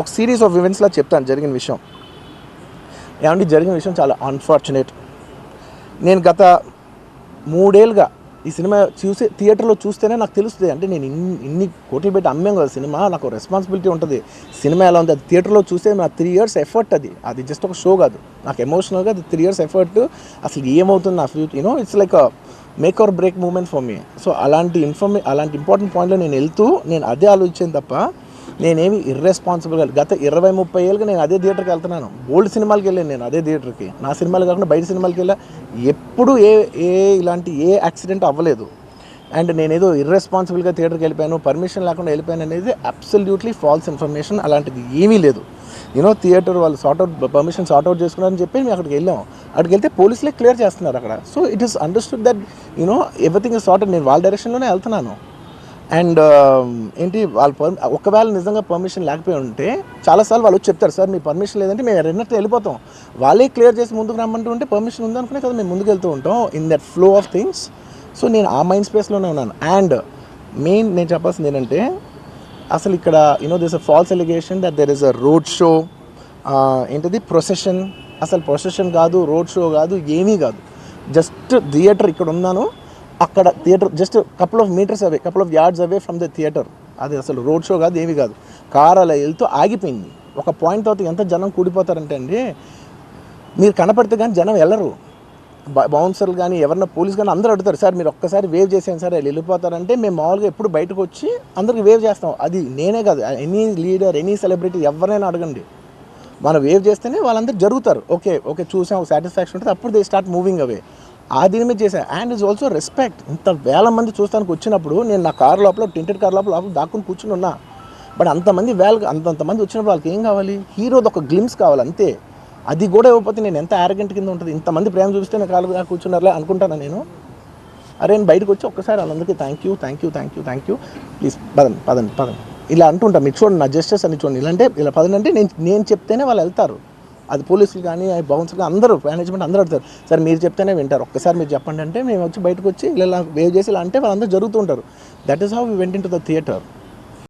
ఒక series of ఈవెంట్స్లా చెప్తాను జరిగిన విషయం. ఏమంటే జరిగిన విషయం చాలా అన్ఫార్చునేట్. నేను గత 3 ఏళ్ళుగా ఈ సినిమా థియేటర్లో చూస్తేనే నాకు తెలుస్తుంది. అంటే నేను ఇన్ని కోట్లు పెట్టి అమ్మాం కదా సినిమా, నాకు రెస్పాన్సిబిలిటీ ఉంటుంది. సినిమా ఎలా ఉంది అది థియేటర్లో చూస్తే నా 3 years ఎఫర్ట్, అది జస్ట్ ఒక షో కాదు. నాకు ఎమోషనల్గా అది 3 years ఎఫర్ట్. అసలు ఏమవుతుంది నా future, it's like make or break moment for me. So అలాంటి ఇంపార్టెంట్ పాయింట్లో నేను వెళ్తూ నేను అదే ఆలోచించాను తప్ప నేనేమి ఇర్రెస్పాన్సిబుల్గా గత 20-30 ఏళ్ళుగా నేను అదే థియేటర్కి వెళ్తున్నాను. ఓల్డ్ సినిమాలకి వెళ్ళాను నేను అదే థియేటర్కి. నా సినిమాలు కాకుండా బయట సినిమాలకి వెళ్ళా. ఎప్పుడు ఇలాంటి యాక్సిడెంట్ అవ్వలేదు. అండ్ నేనేదో ఇర్రెస్పాన్సిబుల్గా థియేటర్కి వెళ్ళిపోయాను, పర్మిషన్ లేకుండా వెళ్ళిపోయాను అనేది అబ్సల్యూట్లీ ఫాల్స్ ఇన్ఫర్మేషన్. అలాంటిది ఏమీ లేదు. థియేటర్ వాళ్ళు పర్మిషన్ సార్ట్అవుట్ చేసుకున్నారని చెప్పి మేము అక్కడికి వెళ్ళాం. అక్కడికి వెళ్తే పోలీసులే క్లియర్ చేస్తున్నారు అక్కడ. So it is understood that everything is sorted. నేను వాళ్ళ డైరెక్షన్లోనే వెళ్తున్నాను. అండ్ వాళ్ళు ఒకవేళ నిజంగా పర్మిషన్ లేకపోయి ఉంటే చాలాసార్లు వాళ్ళు చెప్తారు, సార్ మీ పర్మిషన్ లేదంటే మేము రెండట్టు వెళ్ళిపోతాం. వాళ్ళే క్లియర్ చేసి ముందుకు రమ్మంటూ ఉంటే పర్మిషన్ ఉందనుకునే కదా మేము ముందుకు వెళ్తూ ఉంటాం in that flow of things. So నేను ఆ మైండ్ స్పేస్లోనే ఉన్నాను. అండ్ మెయిన్ నేను చెప్పాల్సింది ఏంటంటే, అసలు ఇక్కడ this a false allegation that there is a road show, procession. అసలు ప్రొసెషన్ కాదు, రోడ్ షో కాదు, ఏమీ కాదు. జస్ట్ థియేటర్ ఇక్కడ ఉన్నాను, అక్కడ theatre just couple of yards away from the theatre. అది అసలు రోడ్ షో కాదు, ఏమీ కాదు. కార్ అలా వెళ్తూ ఆగిపోయింది. ఒక పాయింట్ తర్వాత ఎంత జనం కూడిపోతారంటే అండి, మీరు కనపడితే కానీ జనం వెళ్ళరు. బౌన్సర్లు కానీ ఎవరన్నా పోలీస్ కానీ అందరూ అడుగుతారు, సార్ మీరు ఒక్కసారి వేవ్ చేసాను సార్ వాళ్ళు వెళ్ళిపోతారంటే మేము మామూలుగా ఎప్పుడు బయటకు వచ్చి అందరికి వేవ్ చేస్తాం. అది నేనే కాదు, ఎనీ లీడర్, ఎనీ సెలబ్రిటీ ఎవరైనా అడగండి, మనం వేవ్ చేస్తేనే వాళ్ళందరూ జరుగుతారు. ఓకే చూసాం, ఒక సాటిస్ఫాక్షన్ ఉంటుంది, అప్పుడు దే స్టార్ట్ మూవింగ్ అవే. ఆ దీని మీద చేశాను. And it's also respect. ఇంత వేల మంది చూస్తానికి వచ్చినప్పుడు నేను నా కార్ లోపల, టెంటెడ్ కార్ లోపల దాక్కుని కూర్చుని ఉన్నా. బట్ అంతమంది వచ్చినప్పుడు వాళ్ళకి ఏం కావాలి? హీరోది ఒక గ్లిమ్స్ కావాలి అంతే. అది కూడా ఇవ్వకపోతే నేను ఎంత యారగెంట్ కింద ఉంటుంది. ఇంతమంది ప్రేమ చూపిస్తే నేను కాలు కూర్చున్నారులే అనుకుంటాను నేను. నేను బయటకు వచ్చి ఒక్కసారి వాళ్ళందరికీ థ్యాంక్ యూ ప్లీజ్ పదండి ఇలా అంటుంటాను. మీరు చూడండి నా జస్టిస్ అని చూడండి. ఇలాంటే ఇలా పదండి అంటే నేను చెప్తేనే వాళ్ళు వెళ్తారు. అది పోలీసులు కానీ బౌన్సర్లు కానీ అందరూ, మేనేజ్మెంట్ అందరూ అడుగుతారు, సార్ మీరు చెప్తేనే వింటారు, ఒక్కసారి మీరు చెప్పండి అంటే మేము వచ్చి బయటకు వచ్చి ఇలా వేవ్ చేసి ఇలా అంటే వాళ్ళందరూ జరుగుతూ ఉంటారు. That is how we went in to the theatre.